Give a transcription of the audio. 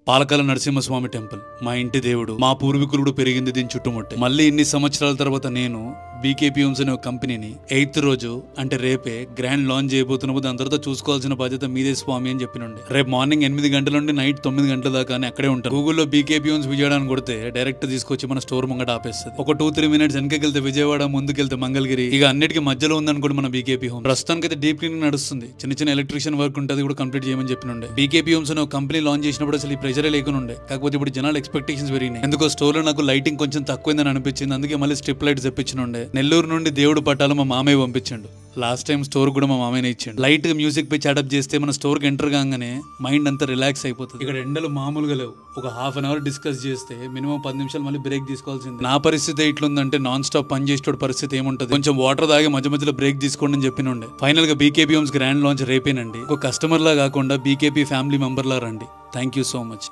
పాలకాల Narasimhaswamy temple మా ఇంటి దేవుడు, మా పూర్వీకులు పెరిగింది దీని చుట్టుముట్టే. మళ్ళీ ఇన్ని సంవత్సరాల తర్వాత నేను బీకేపీ హోమ్స్ అనే ఒక కంపెనీని 8th రోజు అంటే రేపే గ్రాండ్ లాంచ్ చేయబోతున్నప్పుడు దాని తర్వాత చూసుకోవాల్సిన బాధ్యత మీదే స్వామి అని చెప్పినుండే. రేపు మార్నింగ్ 8 గంటల నుండి నైట్ 9 గంటల దాకా అక్కడే ఉంటాను. గూగుల్లో బీకేపీ హోమ్స్ విజయవాడ అని కొడితే డైరెక్ట్ తీసుకొచ్చి మన స్టోర్ ముంగట ఆపేస్తుంది. ఒక 2-3 మినిట్స్ వెనకెళ్తే విజయవాడ, ముందుకెళ్తే మంగళగిరి, ఇక అన్నిటికీ మధ్యలో ఉందనుకోండి మన బీకేపీ హోమ్. ప్రస్తుతానికి అయితే డీప్ క్లీనింగ్ నడుస్తుంది. చిన్న ఎలక్ట్రిషియన్ వర్క్ ఉంటుంది, కూడా కంప్లీట్ చేయమని చెప్పినుండే. బీకేపీ హోమ్స్ అనే ఒక కంపెనీ లాంచ్ చేసినప్పుడు అసలు ఈ ప్రెజరే లేకుండా, కాకపోతే ఇప్పుడు జనాలు ఎక్స్పెక్టేషన్స్ పెరిగినాయి. ఎందుకో స్టోర్ లో నాకు లైటింగ్ కొంచెం తక్కువైందని అనిపించింది, అందుకే మళ్ళీ స్ట్రిప్ లైట్స్ తెప్పించనుండే. నెల్లూరు నుండి దేవుడు పట్టాలు మా మామయ్య పంపించండు. లాస్ట్ టైం స్టోర్ కూడా మా మామయ్యనే ఇచ్చాడు. లైట్ గా మ్యూజిక్ పిచ్ అడాప్ట్ చేస్తే మన స్టోర్ కి ఎంటర్ కాగానే మైండ్ అంతా రిలాక్స్ అయిపోతుంది. ఇక్కడ ఎండలు మామూలుగా లేవు. ఒక హాఫ్ అన్ అవర్ డిస్కస్ చేస్తే మినిమం 10 నిమిషాలు మళ్ళీ బ్రేక్ తీసుకోవాల్సింది. నా పరిస్థితి ఎట్లుందంటే నాన్ స్టాప్ పని చేసేటోడు పరిస్థితి ఏముంటది, కొంచెం వాటర్ తాగి మధ్యలో బ్రేక్ తీసుకోండి అని చెప్పినుండే. ఫైనల్ గా బీకేపీ హోమ్స్ గ్రాండ్ లాంచ్ రేపేనండి. ఒక కస్టమర్ లా కాకుండా బీకేపీ ఫ్యామిలీ మెంబర్ లా రండి. Thank you so much.